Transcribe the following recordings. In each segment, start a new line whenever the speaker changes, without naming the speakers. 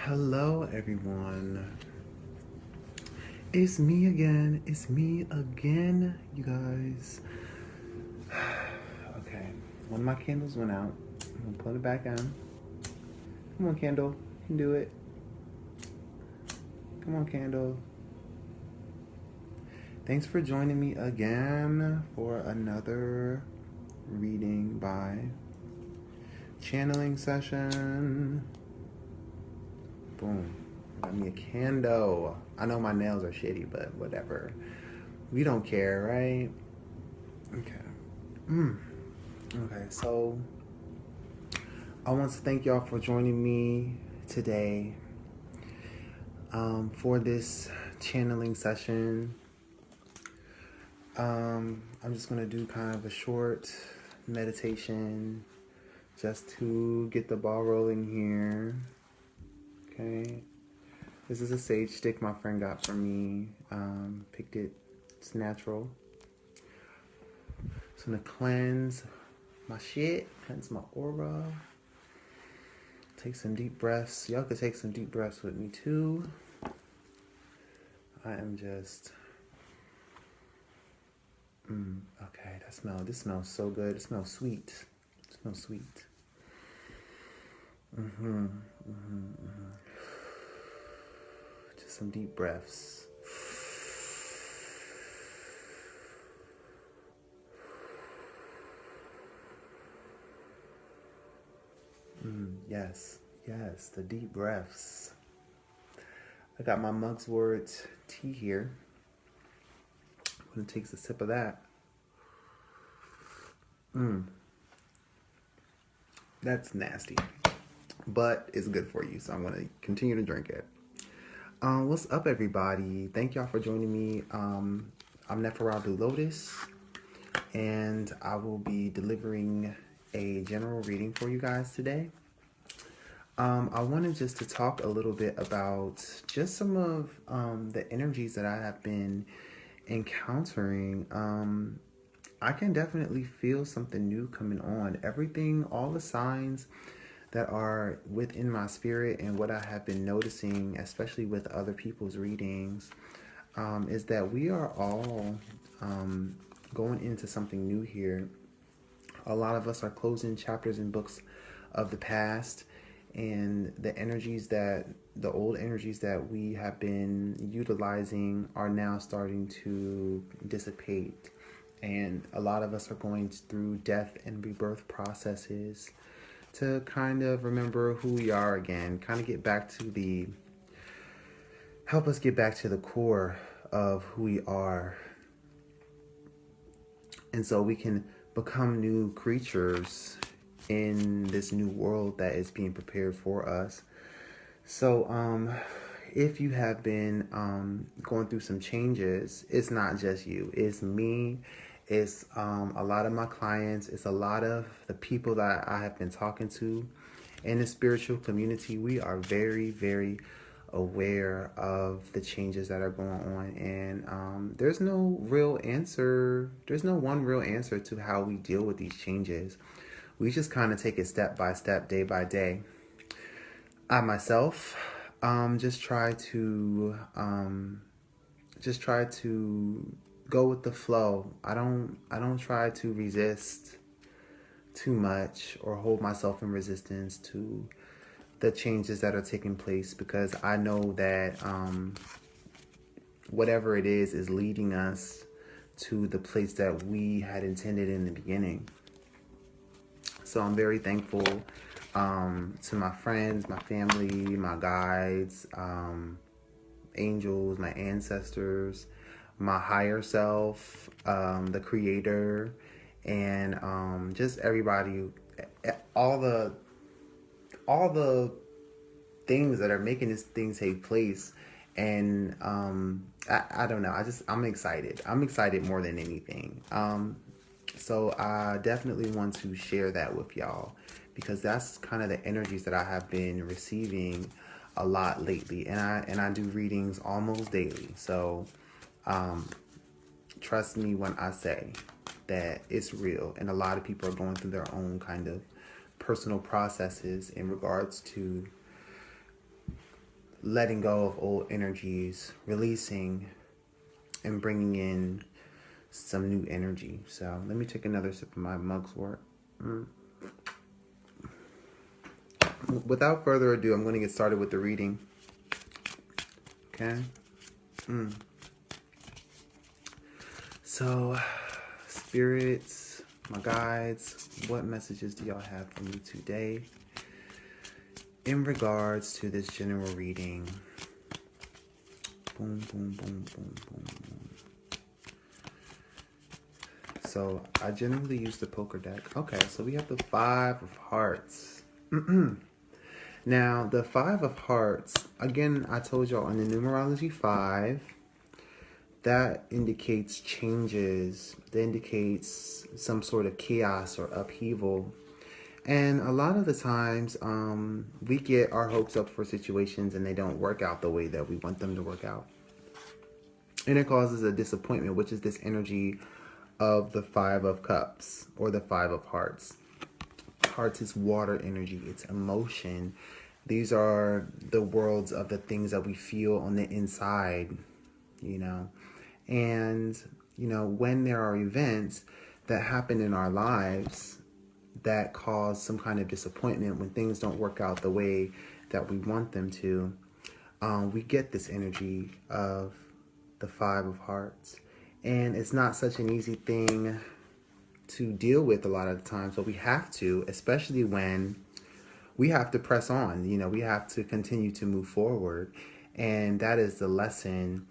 Hello, everyone. It's me again. It's me again, you guys. Okay, one of my candles went out. I'm gonna put it back on. Come on, candle. You can do it. Come on, candle. Thanks for joining me again for another reading by channeling session. Boom. Got me a candle. I know my nails are shitty, but whatever. We don't care, right? Okay. Okay, so I want to thank y'all for joining me today for this channeling session. I'm just going to do kind of a short meditation just to get the ball rolling here. Okay. This is a sage stick my friend got for me. Picked it. It's natural. So I'm going to cleanse my shit, cleanse my aura. Take some deep breaths. Y'all could take some deep breaths with me too. I am just... okay, this smells so good. It smells sweet. It smells sweet. Just some deep breaths. Yes, the deep breaths. I got my Mugswort tea here. I'm gonna take a sip of that. That's nasty, but it's good for you, so I'm gonna continue to drink it. What's up, everybody? Thank y'all for joining me. I'm Neferadu Lotus, and I will be delivering a general reading for you guys today. I wanted just to talk a little bit about just some of the energies that I have been encountering. I can definitely feel something new coming on. Everything, all the signs that are within my spirit and what I have been noticing, especially with other people's readings, is that we are all going into something new here. A lot of us are closing chapters and books of the past, and the old energies that we have been utilizing are now starting to dissipate. And a lot of us are going through death and rebirth processes to kind of remember who we are again, kind of help us get back to the core of who we are. And so we can become new creatures in this new world that is being prepared for us. So if you have been going through some changes, it's not just you, it's me, it's a lot of my clients, it's a lot of the people that I have been talking to in the spiritual community. We are very, very aware of the changes that are going on, and there's no one real answer to how we deal with these changes. We just kind of take it step by step, day by day. I myself just try to go with the flow. I don't try to resist too much or hold myself in resistance to the changes that are taking place, because I know that whatever it is leading us to the place that we had intended in the beginning. So I'm very thankful to my friends, my family, my guides, angels, my ancestors, my higher self, the creator, and just everybody, all the things that are making this thing take place. And I don't know, I'm excited. I'm excited more than anything. So I definitely want to share that with y'all, because that's kind of the energies that I have been receiving a lot lately. And I do readings almost daily. So trust me when I say that it's real. And a lot of people are going through their own kind of personal processes in regards to letting go of old energies, releasing, and bringing in some new energy. So let me take another sip of my mugwort. Without further ado, I'm going to get started with the reading. Okay. So, spirits, my guides, what messages do y'all have for me today in regards to this general reading? Boom, boom, boom, boom, boom, boom. So, I generally use the poker deck. Okay, so we have the Five of Hearts. Now, the Five of Hearts, again, I told y'all on the numerology 5, that indicates changes, that indicates some sort of chaos or upheaval. And a lot of the times, we get our hopes up for situations and they don't work out the way that we want them to work out. And it causes a disappointment, which is this energy of the Five of Cups or the Five of Hearts. Hearts is water energy, it's emotion. These are the worlds of the things that we feel on the inside, you know. And, you know, when there are events that happen in our lives that cause some kind of disappointment, when things don't work out the way that we want them to, we get this energy of the Five of Hearts. And it's not such an easy thing to deal with a lot of the times, but we have to, especially when we have to press on, you know, we have to continue to move forward. And that is the lesson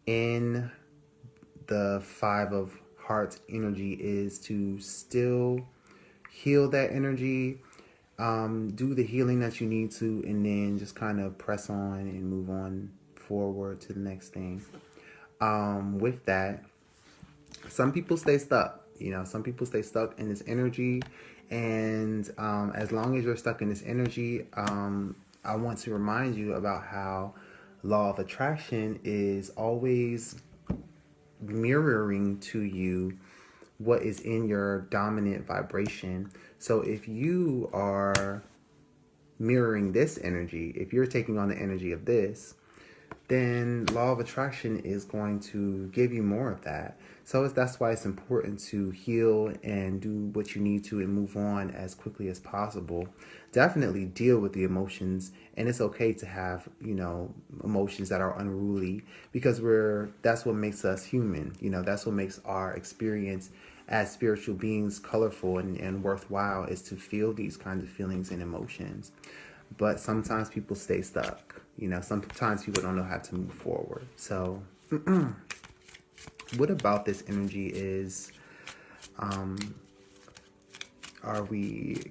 in the Five of Hearts energy, is to still heal that energy, do the healing that you need to, and then just kind of press on and move on forward to the next thing. With that, some people stay stuck. You know, some people stay stuck in this energy. And as long as you're stuck in this energy, I want to remind you about how law of attraction is always mirroring to you what is in your dominant vibration. So if you are mirroring this energy, if you're taking on the energy of this, then law of attraction is going to give you more of that. So that's why it's important to heal and do what you need to and move on as quickly as possible. Definitely deal with the emotions, and it's okay to have, you know, emotions that are unruly, because that's what makes us human. You know, that's what makes our experience as spiritual beings colorful and worthwhile, is to feel these kinds of feelings and emotions. But sometimes people stay stuck. You know, sometimes people don't know how to move forward. So what about this energy is are we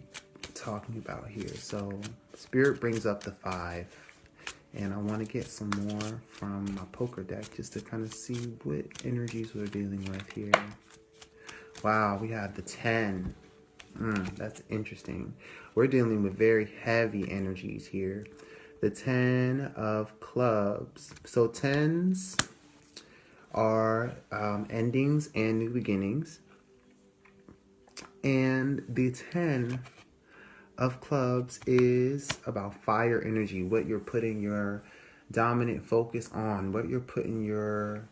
talking about here? So Spirit brings up the 5, and I want to get some more from my poker deck just to kind of see what energies we're dealing with here. Wow, we have the 10. That's interesting. We're dealing with very heavy energies here. The 10 of clubs. So 10s are endings and new beginnings. And the 10 of clubs is about fire energy, what you're putting your dominant focus on, what you're putting your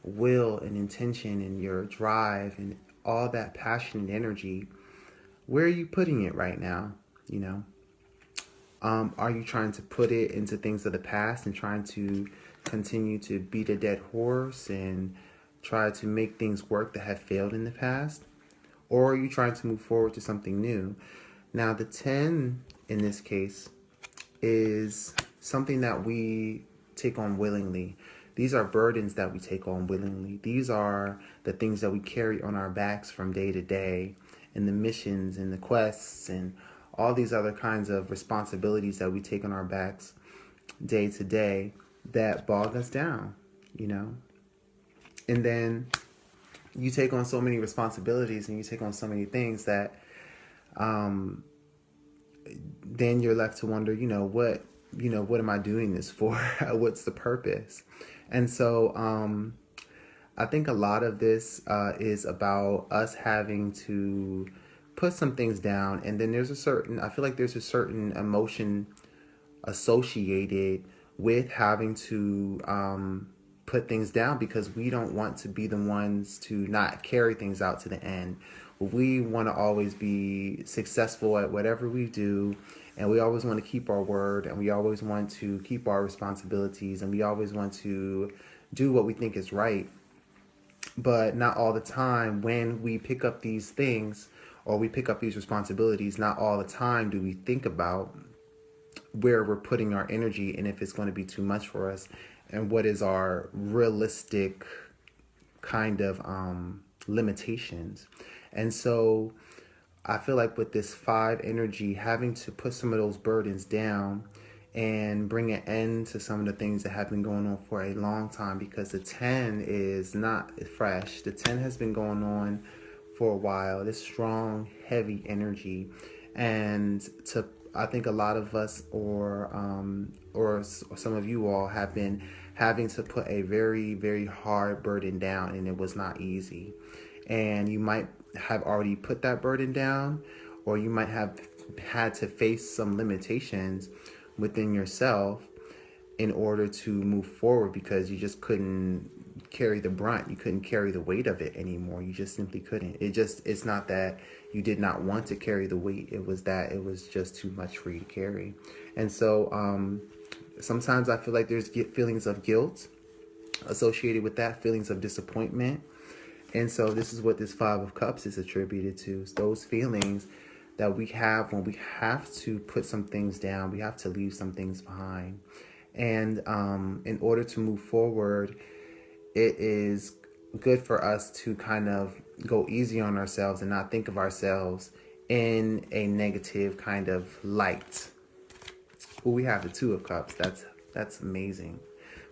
will and intention and your drive and all that passion and energy. Where are you putting it right now? You know, are you trying to put it into things of the past and trying to continue to beat a dead horse and try to make things work that have failed in the past? Or are you trying to move forward to something new? Now, the 10 in this case is something that we take on willingly. These are burdens that we take on willingly. These are the things that we carry on our backs from day to day, and the missions and the quests and all these other kinds of responsibilities that we take on our backs day to day that bog us down, you know? And then you take on so many responsibilities and you take on so many things that then you're left to wonder, what am I doing this for? What's the purpose? And so I think a lot of this is about us having to put some things down. And then I feel like there's a certain emotion associated with having to put things down because we don't want to be the ones to not carry things out to the end. We want to always be successful at whatever we do, and we always want to keep our word, and we always want to keep our responsibilities, and we always want to do what we think is right. But not all the time when we pick up these things or we pick up these responsibilities, not all the time do we think about where we're putting our energy and if it's going to be too much for us and what is our realistic kind of limitations. And so I feel like with this 5 energy, having to put some of those burdens down and bring an end to some of the things that have been going on for a long time, because the 10 is not fresh. The 10 has been going on for a while. This strong, heavy energy. And I think a lot of us or some of you all have been having to put a very, very hard burden down, and it was not easy. And you might have already put that burden down, or you might have had to face some limitations within yourself in order to move forward because you just couldn't carry the brunt. You couldn't carry the weight of it anymore. You just simply couldn't. It's not that you did not want to carry the weight. It was that it was just too much for you to carry. And so sometimes I feel like there's feelings of guilt associated with that, feelings of disappointment. And so this is what this 5 of Cups is attributed to. It's those feelings that we have when we have to put some things down. We have to leave some things behind. And in order to move forward, it is good for us to kind of go easy on ourselves and not think of ourselves in a negative kind of light. Well, we have the 2 of Cups. That's amazing.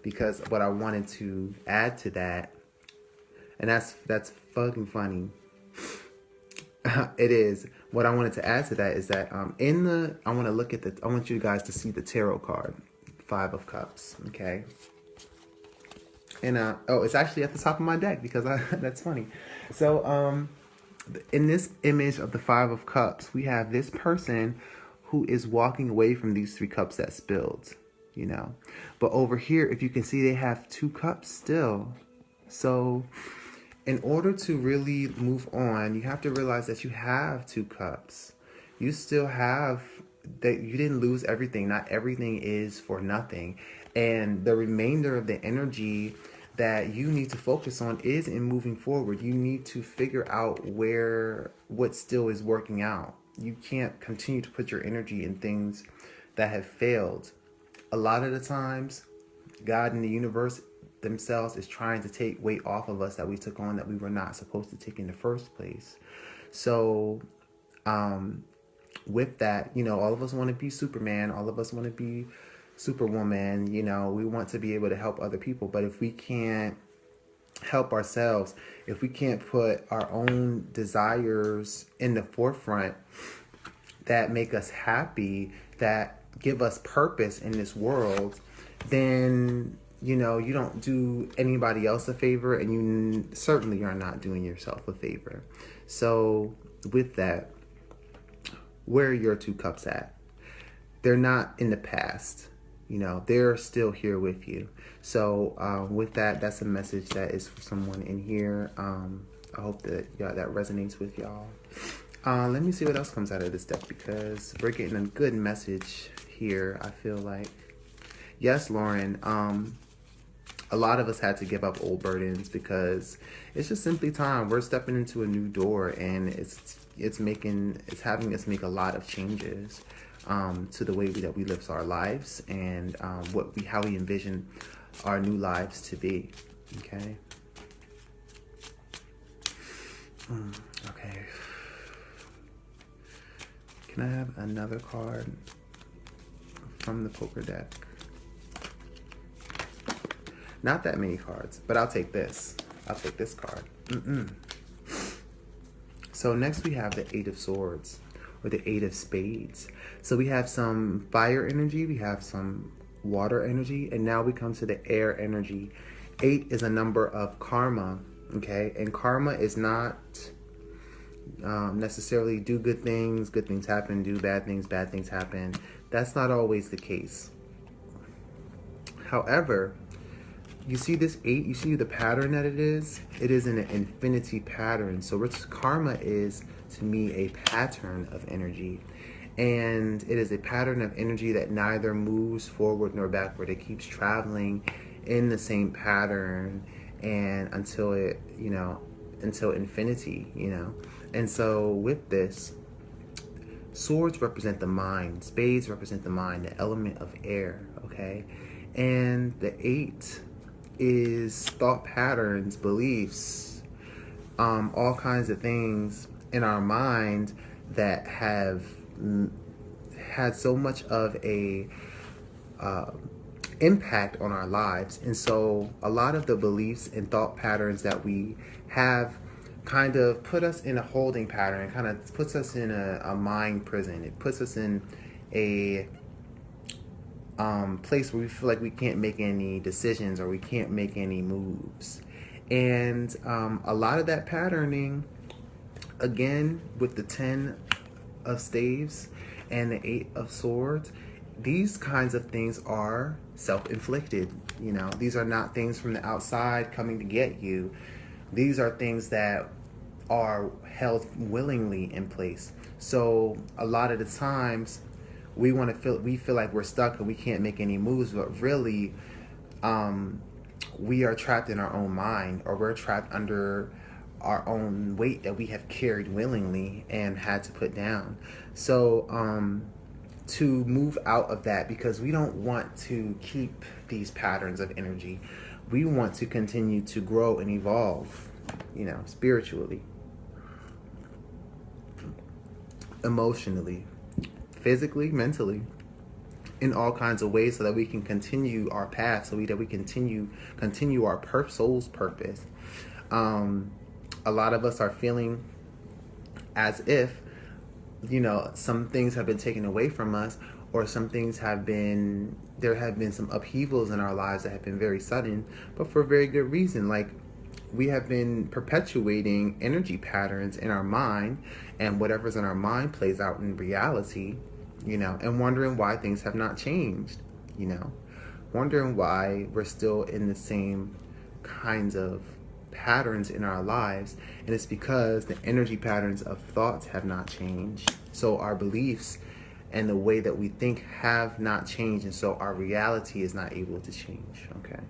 Because what I wanted to add to that, and that's fucking funny. It is. What I wanted to add to that is that I want you guys to see the tarot card, 5 of Cups, okay? And it's actually at the top of my deck because that's funny. So in this image of the 5 of Cups, we have this person who is walking away from these 3 cups that spilled, you know. But over here, if you can see, they have 2 cups still. So in order to really move on, you have to realize that you have 2 cups. You still have that. You didn't lose everything. Not everything is for nothing. And the remainder of the energy that you need to focus on is in moving forward. You need to figure out what still is working out. You can't continue to put your energy in things that have failed. A lot of the times, God and the universe themselves is trying to take weight off of us that we took on that we were not supposed to take in the first place. So with that, you know, all of us want to be Superman, all of us want to be Superwoman, you know, we want to be able to help other people. But if we can't help ourselves, if we can't put our own desires in the forefront that make us happy, that give us purpose in this world, then you know, you don't do anybody else a favor, and you certainly are not doing yourself a favor. So with that, where are your 2 cups at? They're not in the past. You know, they're still here with you. So with that, that's a message that is for someone in here. I hope that that resonates with y'all. Let me see what else comes out of this deck, because we're getting a good message here, I feel like. Yes, Lauren. A lot of us had to give up old burdens because it's just simply time. We're stepping into a new door, and it's having us make a lot of changes to the way that we live our lives and how we envision our new lives to be. Okay. Okay. Can I have another card from the poker deck? Not that many cards, but I'll take this. I'll take this card. So next we have the 8 of Swords, or the 8 of Spades. So we have some fire energy, we have some water energy, and now we come to the air energy. 8 is a number of karma, okay? And karma is not necessarily do good things happen, do bad things happen. That's not always the case. However, you see this 8, you see the pattern that it is? It is an infinity pattern. So what karma is, to me, a pattern of energy. And it is a pattern of energy that neither moves forward nor backward. It keeps traveling in the same pattern and until it, until infinity, And so with this, swords represent the mind, spades represent the mind, the element of air, okay? And the 8 is thought patterns, beliefs, all kinds of things in our mind that have had so much of a impact on our lives. And so a lot of the beliefs and thought patterns that we have kind of put us in a holding pattern. It kind of puts us in a mind prison. It puts us in a place where we feel like we can't make any decisions or we can't make any moves. And a lot of that patterning, again, with the 10 of staves and the 8 of swords, these kinds of things are self-inflicted. These are not things from the outside coming to get you. These are things that are held willingly in place. So a lot of the times we feel like we're stuck and we can't make any moves, but really we are trapped in our own mind, or we're trapped under our own weight that we have carried willingly and had to put down. So to move out of that, because we don't want to keep these patterns of energy, we want to continue to grow and evolve, spiritually, emotionally, physically, mentally, in all kinds of ways, so that we can continue our path, so that we continue our soul's purpose. A lot of us are feeling as if, some things have been taken away from us, or there have been some upheavals in our lives that have been very sudden, but for very good reason. Like, we have been perpetuating energy patterns in our mind, and whatever's in our mind plays out in reality, and wondering why things have not changed, wondering why we're still in the same kinds of patterns in our lives. And it's because the energy patterns of thoughts have not changed. So our beliefs and the way that we think have not changed, and so our reality is not able to change. Okay.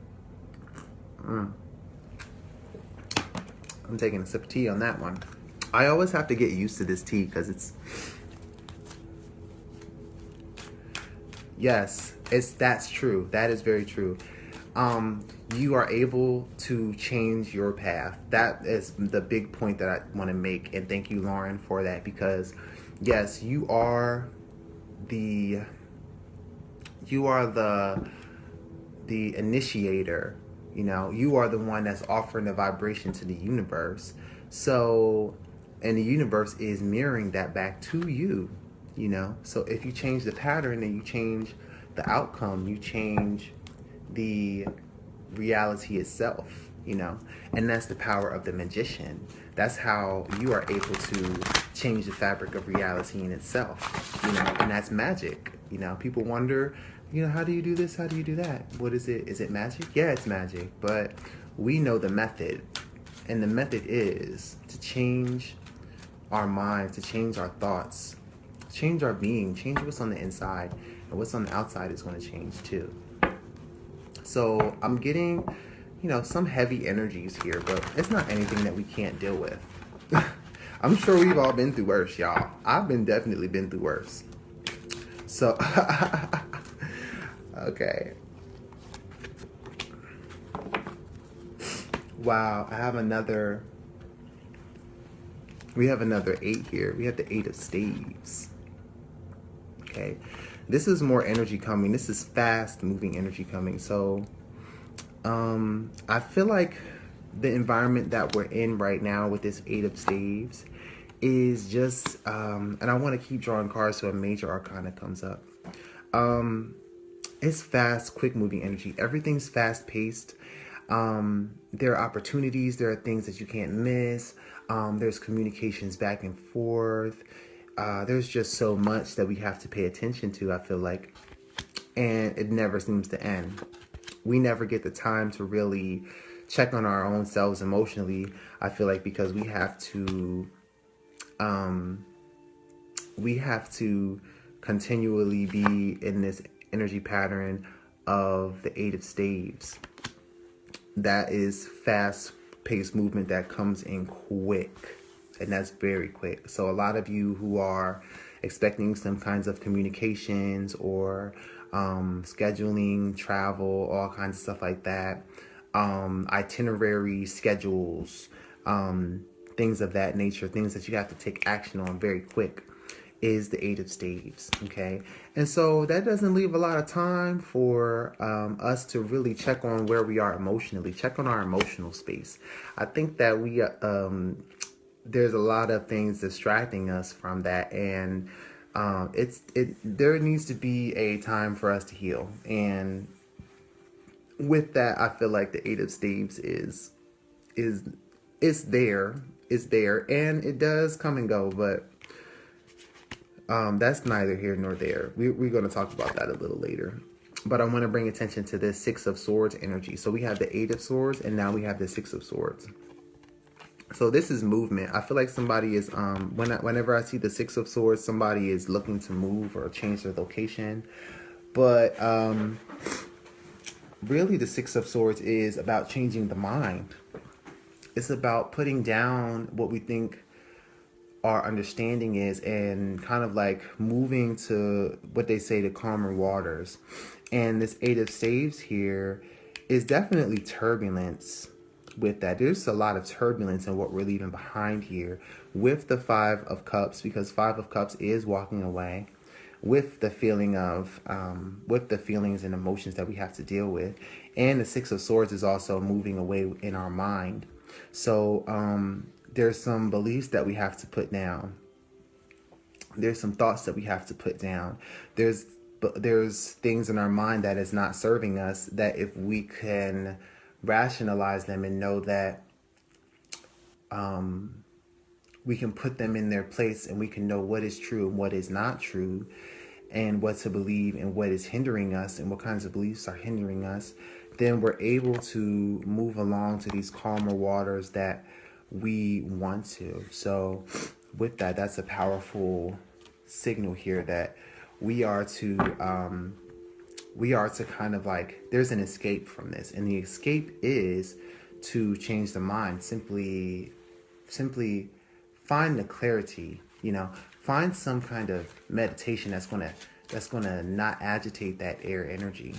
I'm taking a sip of tea on that one. I always have to get used to this tea because that's true. That is very true. You are able to change your path. That is the big point that I want to make. And thank you, Lauren, for that, because yes, you are the initiator. You are the one that's offering the vibration to the universe. So, and the universe is mirroring that back to you, So if you change the pattern, then you change the outcome, you change the reality itself, and that's the power of the magician. That's how you are able to change the fabric of reality in itself, and that's magic. People wonder, how do you do this? How do you do that? What is it? Is it magic? Yeah, it's magic, but we know the method, and the method is to change our minds, to change our thoughts, change our being, change what's on the inside, and what's on the outside is going to change too. So I'm getting, some heavy energies here, but it's not anything that we can't deal with. I'm sure we've all been through worse, y'all. I've definitely been through worse. So, okay. Wow, we have another 8 here. We have the 8 of staves. Okay. This is more energy coming. This is fast moving energy coming. So I feel like the environment that we're in right now with this 8 of staves is just, and I want to keep drawing cards so a major arcana comes up. It's fast, quick moving energy. Everything's fast paced. There are opportunities. There are things that you can't miss. There's communications back and forth. There's just so much that we have to pay attention to, I feel like, and it never seems to end. we never get the time to really check on our own selves emotionally. I feel like because we have to continually be in this energy pattern of the Eight of Staves. That is fast-paced movement that comes in quick, and that's very quick. So a lot of you who are expecting some kinds of communications or scheduling, travel, all kinds of stuff like that, itinerary schedules, things of that nature, things that you have to take action on very quick, is the Eight of Staves, okay? And so that doesn't leave a lot of time for us to really check on where we are emotionally, check on our emotional space. I think that there's a lot of things distracting us from that, and there needs to be a time for us to heal. And with that, I feel like the Eight of Staves is there, and it does come and go, but that's neither here nor there. We're going to talk about that a little later. But I want to bring attention to this Six of Swords energy. So we have the Eight of Swords, and now we have the Six of Swords. So this is movement. I feel like somebody is, whenever I see the Six of Swords, somebody is looking to move or change their location. But really the Six of Swords is about changing the mind. It's about putting down what we think our understanding is and kind of like moving to what they say, the calmer waters. And this Eight of Staves here is definitely turbulence with that. There's a lot of turbulence in what we're leaving behind here with the Five of Cups, because Five of Cups is walking away with the feeling of, with the feelings and emotions that we have to deal with. And the Six of Swords is also moving away in our mind. So, there's some beliefs that we have to put down. There's some thoughts that we have to put down. There's things in our mind that is not serving us, that if we can rationalize them and know that we can put them in their place, and we can know what is true and what is not true, and what to believe and what is hindering us and what kinds of beliefs are hindering us, then we're able to move along to these calmer waters that we want to. So with that, that's a powerful signal here that we are to kind of like, there's an escape from this, and the escape is to change the mind. Simply find the clarity, find some kind of meditation that's gonna not agitate that air energy.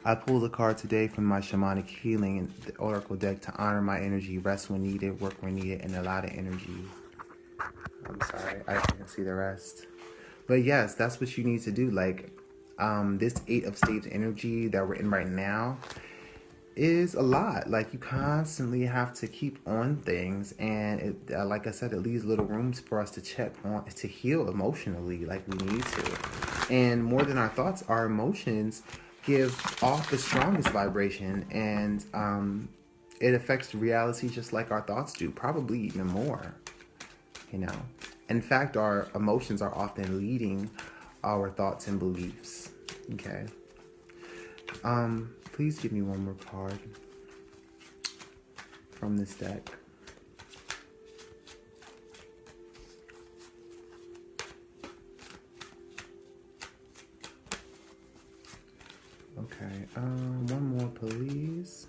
I pulled a card today from my shamanic healing and the oracle deck to honor my energy, rest when needed, work when needed, and allow the energy. I'm sorry, I can't see the rest. But yes, that's what you need to do. Like, this Eight of Staves energy that we're in right now is a lot. Like, you constantly have to keep on things, and it, like I said, it leaves little rooms for us to check on, to heal emotionally, like we need to. And more than our thoughts, our emotions give off the strongest vibration, and it affects reality just like our thoughts do, probably even more. In fact, our emotions are often leading our thoughts and beliefs. Okay. Please give me one more card from this deck. Okay, one more, please.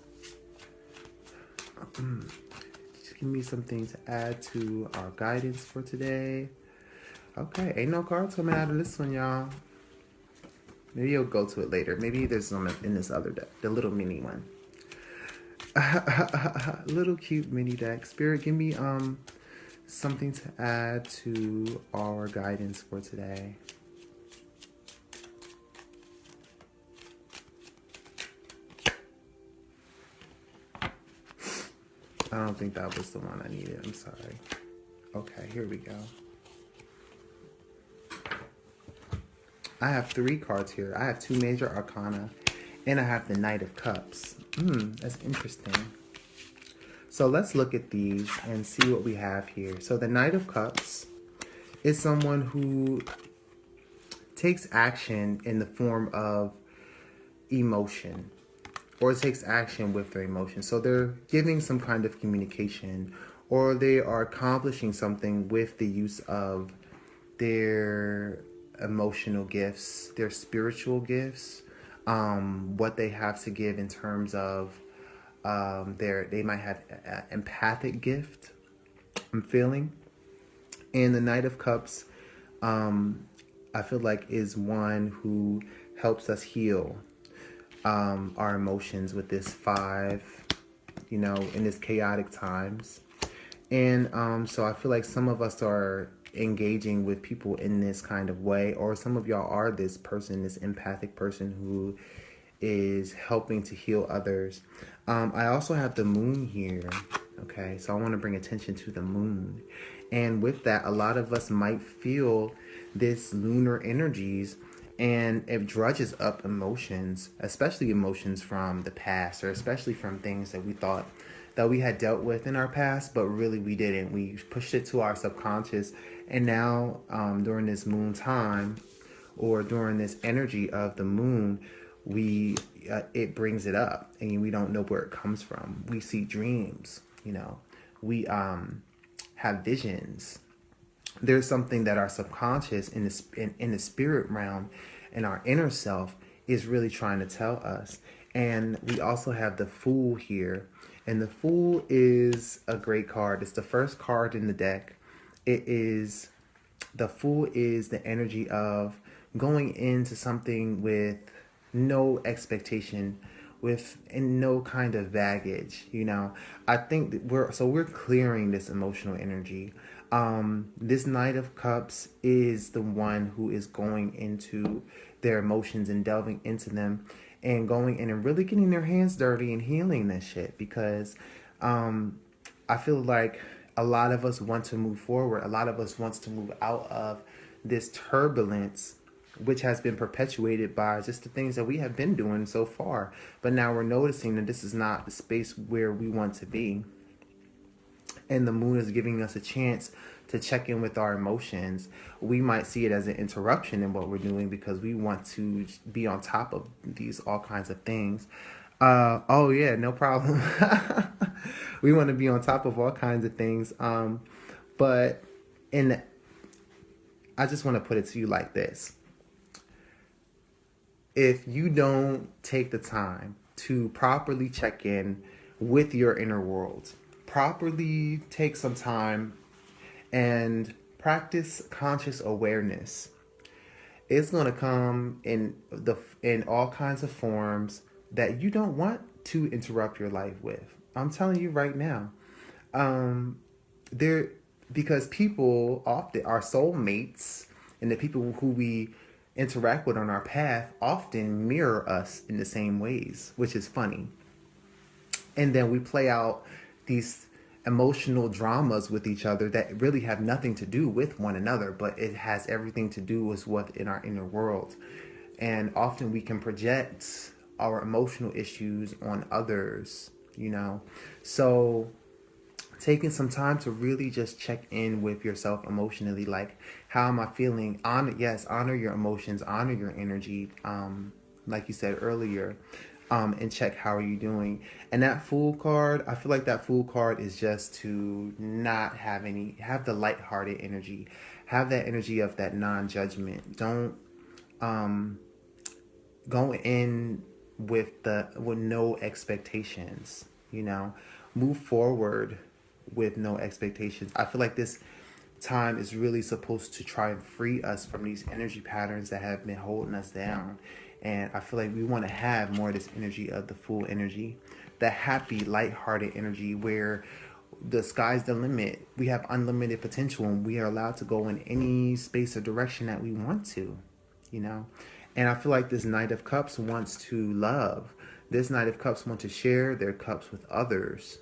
Just give me something to add to our guidance for today. Okay, ain't no cards coming out of this one, y'all. Maybe you'll go to it later. Maybe there's some in this other deck, the little mini one. Little cute mini deck. Spirit, give me something to add to our guidance for today. I don't think that was the one I needed. I'm sorry. Okay, here we go. I have 3 cards here. I have 2 major arcana, and I have the Knight of Cups. That's interesting. So let's look at these and see what we have here. So the Knight of Cups is someone who takes action in the form of emotion, or it takes action with their emotion. So they're giving some kind of communication, or they are accomplishing something with the use of their emotional gifts, their spiritual gifts, what they have to give in terms of they might have an empathic gift, I'm feeling. And the Knight of Cups, I feel like, is one who helps us heal our emotions with this 5, in this chaotic times. And so I feel like some of us are engaging with people in this kind of way, or some of y'all are this person, this empathic person who is helping to heal others. I also have the moon here. Okay, so I want to bring attention to the moon. And with that, a lot of us might feel this lunar energies, and it drudges up emotions, especially emotions from the past, or especially from things that we thought that we had dealt with in our past, but really we didn't. We pushed it to our subconscious. And now during this moon time, or during this energy of the moon, we it brings it up, and we don't know where it comes from. We see dreams, we have visions. There's something that our subconscious in the spirit realm, and our inner self, is really trying to tell us. And we also have the Fool here, and the Fool is a great card. It's the first card in the deck. The Fool is the energy of going into something with no expectation, and no kind of baggage. I think that we're clearing this emotional energy. This Knight of Cups is the one who is going into their emotions and delving into them, and going in and really getting their hands dirty and healing this shit, because I feel like a lot of us want to move forward. A lot of us wants to move out of this turbulence, which has been perpetuated by just the things that we have been doing so far. But now we're noticing that this is not the space where we want to be. And the moon is giving us a chance to check in with our emotions. We might see it as an interruption in what we're doing, because we want to be on top of all kinds of things. Oh yeah, no problem. We want to be on top of all kinds of things. But I just want to put it to you like this. If you don't take the time to properly check in with your inner world, properly take some time and practice conscious awareness, it's going to come in all kinds of forms that you don't want to interrupt your life with. I'm telling you right now. Because people often, our soulmates, and the people who we interact with on our path, often mirror us in the same ways, which is funny. And then we play out these emotional dramas with each other that really have nothing to do with one another, but it has everything to do with what in our inner world. And often we can project our emotional issues on others, So taking some time to really just check in with yourself emotionally, like, how am I feeling? Honor your emotions, honor your energy, like you said earlier, and check how are you doing. And that Fool card, I feel like that Fool card is just to not have the lighthearted energy, have that energy of that non-judgment. Don't go in with no expectations, move forward with no expectations. I feel like this time is really supposed to try and free us from these energy patterns that have been holding us down. And I feel like we want to have more of this energy of the Fool energy, the happy, lighthearted energy where the sky's the limit. We have unlimited potential, and we are allowed to go in any space or direction that we want to, And I feel like this Knight of Cups wants to love. This Knight of Cups wants to share their cups with others,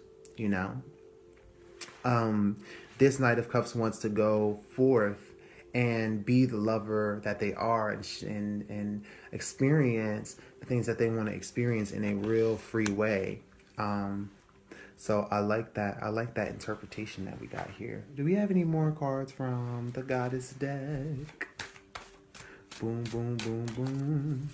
This Knight of Cups wants to go forth and be the lover that they are, and experience the things that they want to experience in a real free way. So I like that. I like that interpretation that we got here. Do we have any more cards from the Goddess deck? Boom, boom, boom, boom.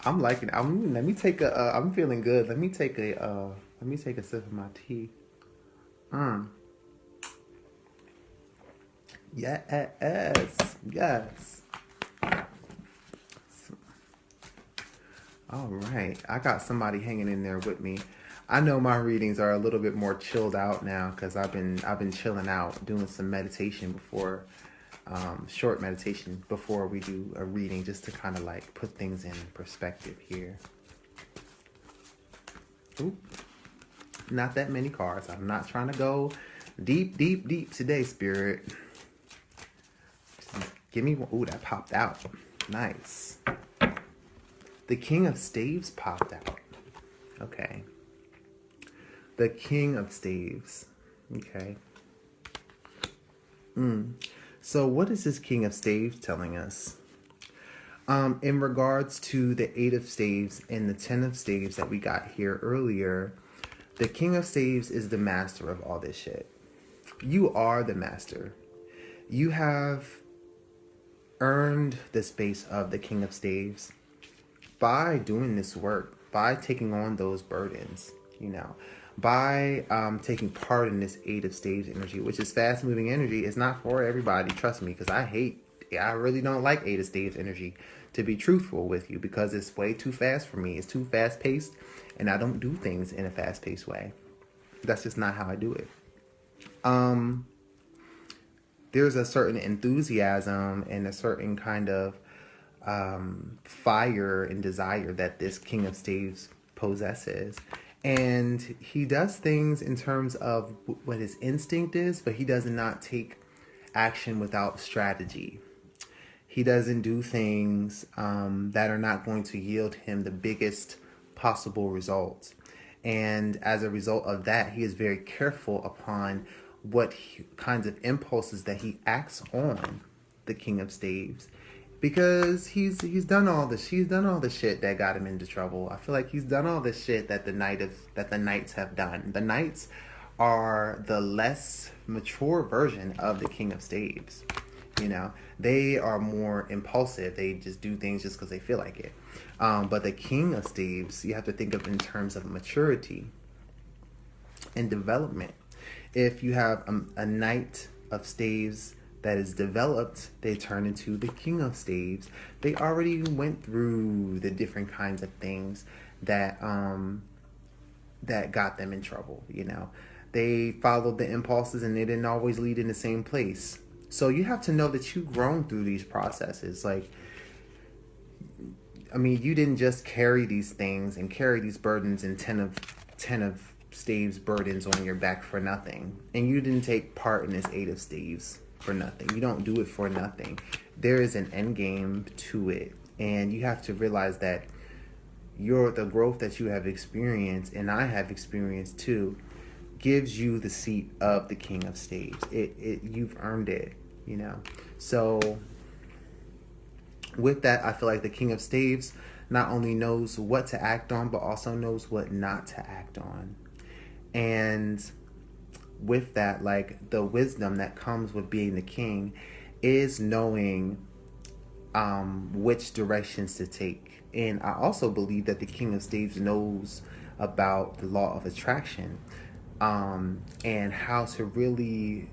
I'm liking. Let me take a. I'm feeling good. Let me take a. Let me take a sip of my tea. Yes, yes. All right, I got somebody hanging in there with me. I know my readings are a little bit more chilled out now because I've been chilling out, doing some meditation before, short meditation before we do a reading, just to kind of like put things in perspective here. Oop, not that many cards. I'm not trying to go deep, deep, deep today, Spirit. Just give me one. Ooh, that popped out. Nice. The King of Staves popped out. Okay. The King of Staves. Okay. So what is this King of Staves telling us? In regards to the 8 of Staves and the 10 of Staves that we got here earlier, the King of Staves is the master of all this shit. You are the master. You have earned the space of the King of Staves by doing this work, by taking on those burdens, by taking part in this 8 of Staves energy, which is fast moving energy. It's not for everybody, trust me, because I really don't like 8 of Staves energy, to be truthful with you, because it's way too fast for me. It's too fast paced, and I don't do things in a fast paced way. That's just not how I do it. There's a certain enthusiasm and a certain kind of fire and desire that this King of Staves possesses. And he does things in terms of what his instinct is, but he does not take action without strategy. He doesn't do things that are not going to yield him the biggest possible results. And as a result of that, he is very careful upon what kinds of impulses that he acts on, the King of Staves. Because he's done all the shit that got him into trouble. I feel like he's done all the shit that the knights have done. The knights are the less mature version of the King of Staves. They are more impulsive. They just do things just because they feel like it. But the King of Staves, you have to think of in terms of maturity and development. If you have a Knight of Staves that is developed, they turn into the King of Staves. They already went through the different kinds of things that got them in trouble. They followed the impulses and they didn't always lead in the same place. So you have to know that you've grown through these processes. You didn't just carry these things and carry these burdens and 10 of Staves burdens on your back for nothing. And you didn't take part in this 8 of Staves for nothing. You don't do it for nothing. There is an end game to it. And you have to realize that the growth that you have experienced, and I have experienced too, gives you the seat of the King of Staves. You've earned it, So with that, I feel like the King of Staves not only knows what to act on, but also knows what not to act on. And with that, the wisdom that comes with being the king is knowing which directions to take. And I also believe that the King of Staves knows about the law of attraction, and how to really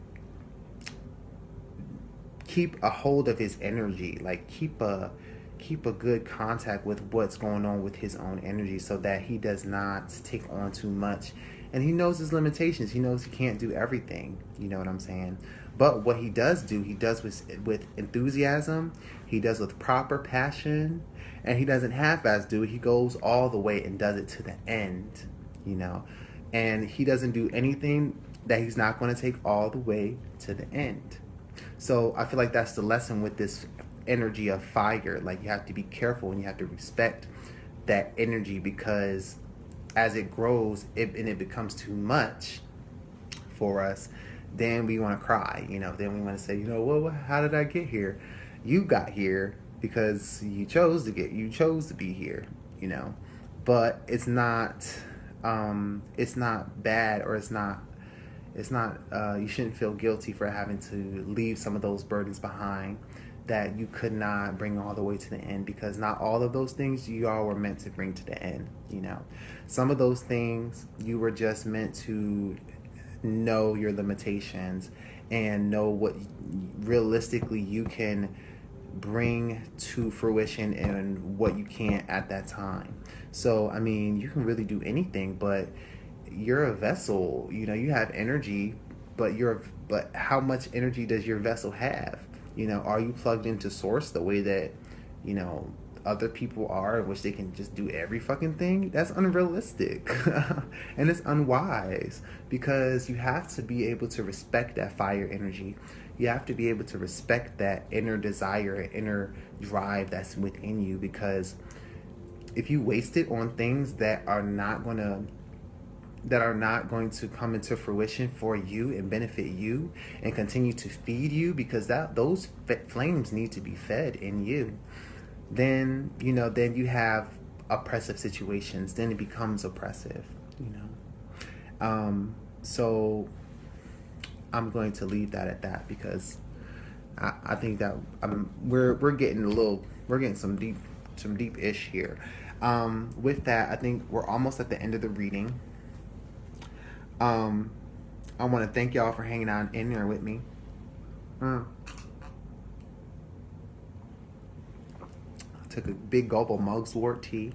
keep a hold of his energy, keep a good contact with what's going on with his own energy, so that he does not take on too much. And he knows his limitations. He knows he can't do everything. You know what I'm saying? But what he does do, he does with enthusiasm. He does with proper passion. And he doesn't half-ass do it. He goes all the way and does it to the end. And he doesn't do anything that he's not going to take all the way to the end. So I feel like that's the lesson with this energy of fire. You have to be careful and you have to respect that energy, because as it grows and it becomes too much for us, then we want to cry, then we want to say, well, how did I get here? You got here because you chose to be here, but it's not bad, or it's not you shouldn't feel guilty for having to leave some of those burdens behind that you could not bring all the way to the end, because not all of those things you all were meant to bring to the end. Some of those things you were just meant to know your limitations and know what realistically you can bring to fruition and what you can't at that time. So, I mean, you can really do anything, but you're a vessel. You have energy, but how much energy does your vessel have? Are you plugged into source the way that, other people are, in which they can just do every fucking thing? That's unrealistic. And it's unwise, because you have to be able to respect that fire energy. You have to be able to respect that inner desire, inner drive that's within you, because if you waste it on things that are not going to come into fruition for you and benefit you and continue to feed you, because those flames need to be fed in you, then you have oppressive situations. Then it becomes oppressive. So I'm going to leave that at that, because I think that we're getting some deep ish here. With that, I think we're almost at the end of the reading. I want to thank y'all for hanging out in there with me. I took a big gulp of mugwort tea.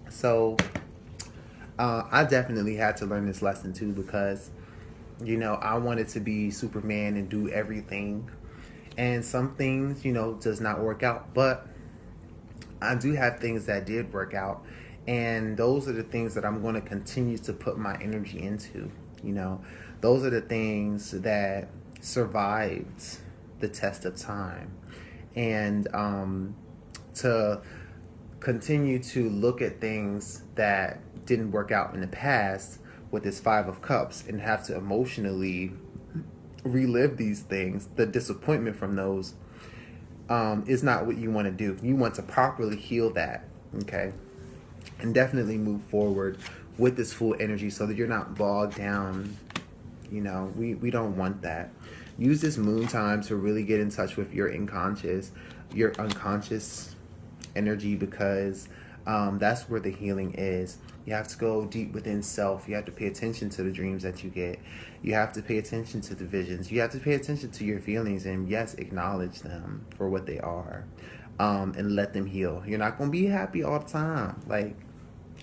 So, I definitely had to learn this lesson too, because, I wanted to be Superman and do everything. And some things, does not work out. But I do have things that did work out. And those are the things that I'm going to continue to put my energy into. Those are the things that survived the test of time. And to continue to look at things that didn't work out in the past with this Five of Cups and have to emotionally relive these things, the disappointment from those, is not what you want to do. You want to properly heal that, okay? And definitely move forward with this full energy so that you're not bogged down. We don't want that. Use this moon time to really get in touch with your unconscious energy, because that's where the healing is. You have to go deep within self. You have to pay attention to the dreams that you get. You have to pay attention to the visions. You have to pay attention to your feelings, and yes, acknowledge them for what they are, and let them heal. You're not going to be happy all the time. Like,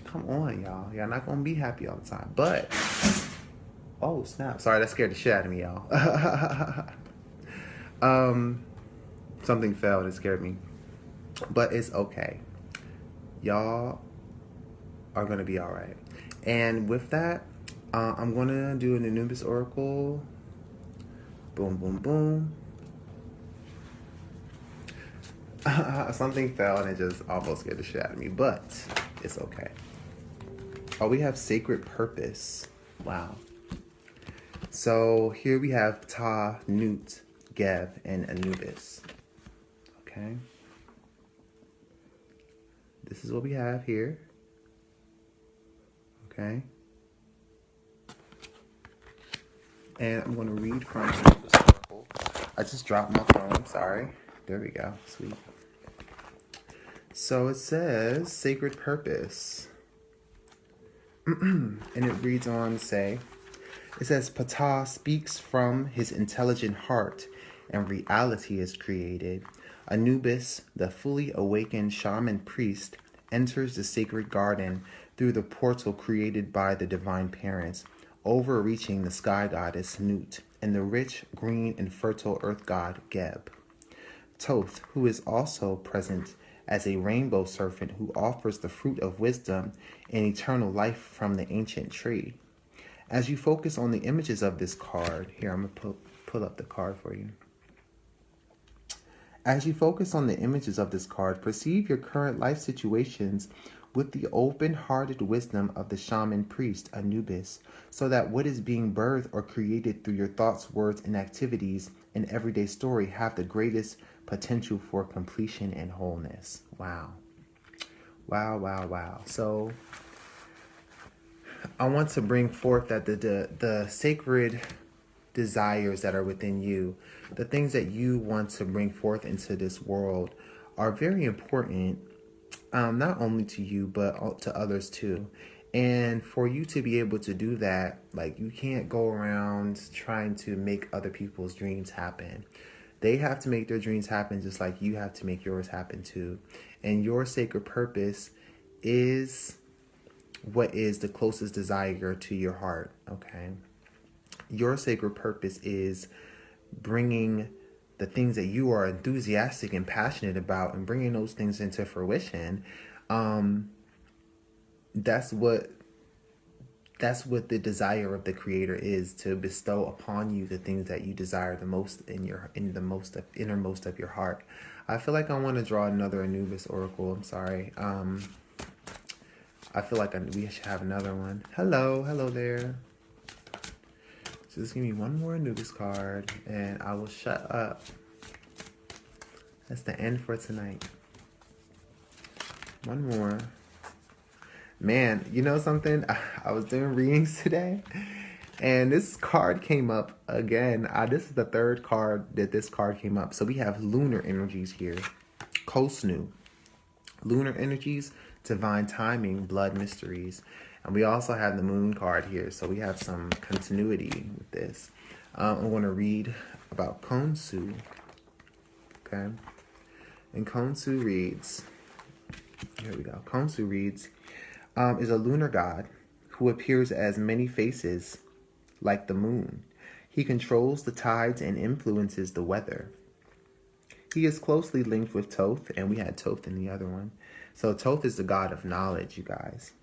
come on, y'all. You're not going to be happy all the time. But, oh, snap. Sorry, that scared the shit out of me, y'all. Something fell and it scared me. But it's okay. Y'all are going to be all right. And with that, I'm going to do an Anubis Oracle. Boom, boom, boom. Something fell and it just almost scared the shit out of me. But it's okay. Oh, we have Sacred Purpose. Wow. So here we have Ptah, Nut, Geb, and Anubis. Okay. This is what we have here. Okay. And I'm going to read from the circle. I just dropped my phone. Sorry. There we go. Sweet. So it says Sacred Purpose. And it reads on to say, it says, Ptah speaks from his intelligent heart, and reality is created. Anubis, the fully awakened shaman priest, enters the sacred garden through the portal created by the divine parents, overreaching the sky goddess Nut and the rich, green, and fertile earth god Geb. Thoth, who is also present as a rainbow serpent who offers the fruit of wisdom and eternal life from the ancient tree. As you focus on the images of this card, here I'm going to pull up the card for you. As you focus on the images of this card, perceive your current life situations with the open-hearted wisdom of the shaman priest Anubis, so that what is being birthed or created through your thoughts, words, and activities in everyday story have the greatest potential for completion and wholeness. Wow. Wow, wow, wow. So I want to bring forth that the sacred desires that are within you, the things that you want to bring forth into this world, are very important, not only to you but to others too. And for you to be able to do that, like, you can't go around trying to make other people's dreams happen. They have to make their dreams happen just like you have to make yours happen too. And your sacred purpose is what is the closest desire to your heart, okay? Your sacred purpose is bringing the things that you are enthusiastic and passionate about and bringing those things into fruition. That's what the desire of the Creator is, to bestow upon you the things that you desire the most in the most innermost of your heart. I feel like I want to draw another Anubis oracle. I'm sorry. I feel like we should have another one. Hello there. So just give me one more Anubis card and I will shut up. That's the end for tonight. One more. Man, you know something? I was doing readings today and this card came up again. This is the third card that this card came up. So we have lunar energies here. Kosnu. Lunar energies, divine timing, blood mysteries. And we also have the moon card here. So we have some continuity with this. I'm going to read about Khonsu. Okay. And Khonsu reads, here we go. Khonsu reads, is a lunar god who appears as many faces like the moon. He controls the tides and influences the weather. He is closely linked with Thoth, and we had Thoth in the other one. So Thoth is the god of knowledge, you guys.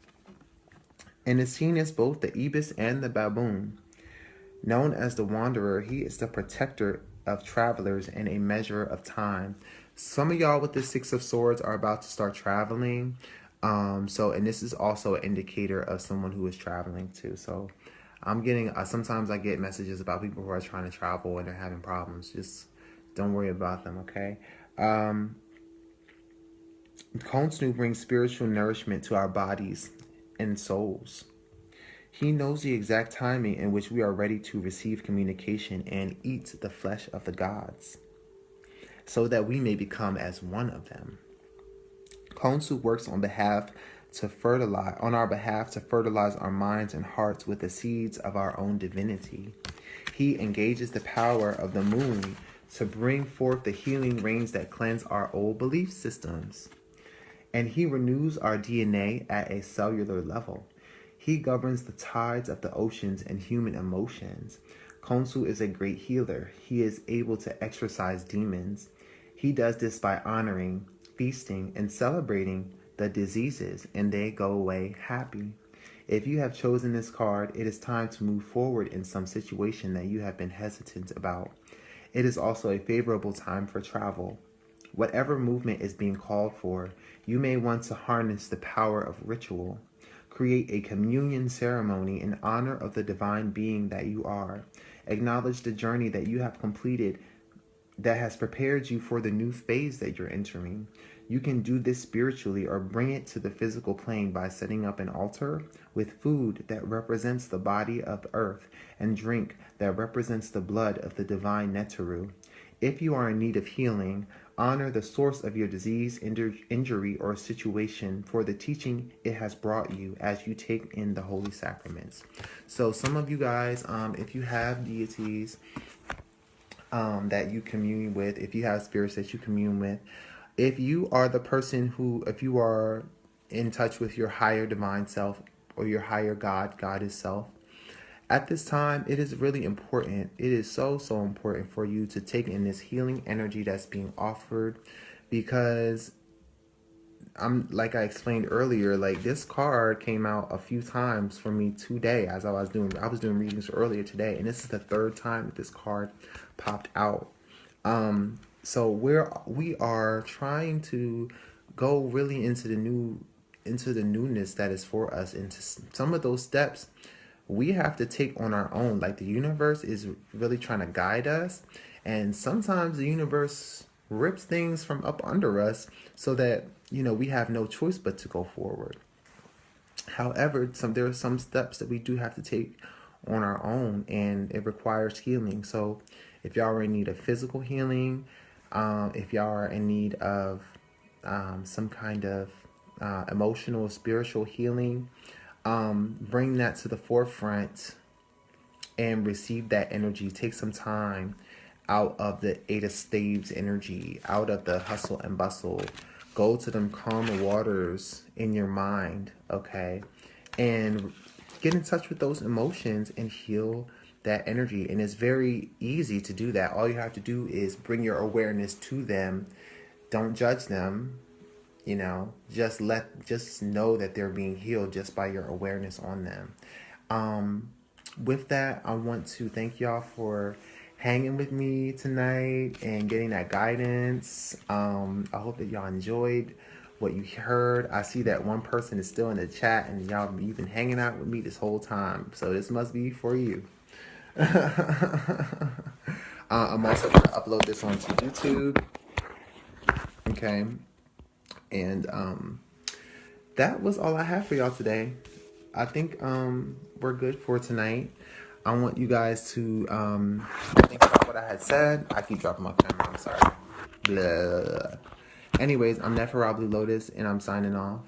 And is seen as both the ibis and the baboon. Known as the wanderer, he is the protector of travelers and a measure of time. Some of y'all with the Six of Swords are about to start traveling. And this is also an indicator of someone who is traveling too. So I'm getting, sometimes I get messages about people who are trying to travel and they're having problems. Just don't worry about them, okay? Khonsnu brings spiritual nourishment to our bodies and souls. He knows the exact timing in which we are ready to receive communication and eat the flesh of the gods, so that we may become as one of them. Khonsu works on our behalf to fertilize our minds and hearts with the seeds of our own divinity. He engages the power of the moon to bring forth the healing rains that cleanse our old belief systems. And he renews our DNA at a cellular level. He governs the tides of the oceans and human emotions. Khonsu is a great healer. He is able to exorcise demons. He does this by honoring, feasting, and celebrating the diseases, and they go away happy. If you have chosen this card, it is time to move forward in some situation that you have been hesitant about. It is also a favorable time for travel. Whatever movement is being called for, you may want to harness the power of ritual. Create a communion ceremony in honor of the divine being that you are. Acknowledge the journey that you have completed that has prepared you for the new phase that you're entering. You can do this spiritually or bring it to the physical plane by setting up an altar with food that represents the body of earth and drink that represents the blood of the divine Neteru. If you are in need of healing, honor the source of your disease, injury, or situation for the teaching it has brought you as you take in the holy sacraments. So some of you guys, if you have deities that you commune with, if you have spirits that you commune with, if you are the person if you are in touch with your higher divine self or your higher goddess self, at this time, it is really important. It is so important for you to take in this healing energy that's being offered, because like I explained earlier, like, this card came out a few times for me today as I was doing readings earlier today, and this is the third time that this card popped out. So we are trying to go really into the newness that is for us, into some of those steps we have to take on our own. Like, the universe is really trying to guide us, and sometimes the universe rips things from up under us so that, we have no choice but to go forward. However, there are some steps that we do have to take on our own, and it requires healing. So if y'all are in need of physical healing, if y'all are in need of some kind of emotional, spiritual healing, bring that to the forefront and receive that energy. Take some time out of the Eight of Staves energy, out of the hustle and bustle. Go to them calm waters in your mind, okay? And get in touch with those emotions and heal that energy. And it's very easy to do that. All you have to do is bring your awareness to them. Don't judge them. You know, just know that they're being healed just by your awareness on them. With that, I want to thank y'all for hanging with me tonight and getting that guidance. I hope that y'all enjoyed what you heard. I see that one person is still in the chat, and you've been hanging out with me this whole time, so this must be for you. I'm also going to upload this onto YouTube. Okay. And that was all I have for y'all today. I think we're good for tonight. I want you guys to think about what I had said. I keep dropping my camera. I'm sorry. Blah. Anyways, I'm Nephra Blue Lotus, and I'm signing off.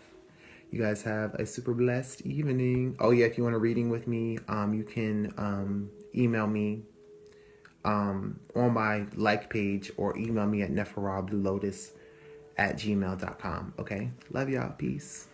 You guys have a super blessed evening. Oh yeah, if you want a reading with me, you can email me on my like page, or email me at nephrabluelotus@gmail.com. Okay, love y'all. Peace.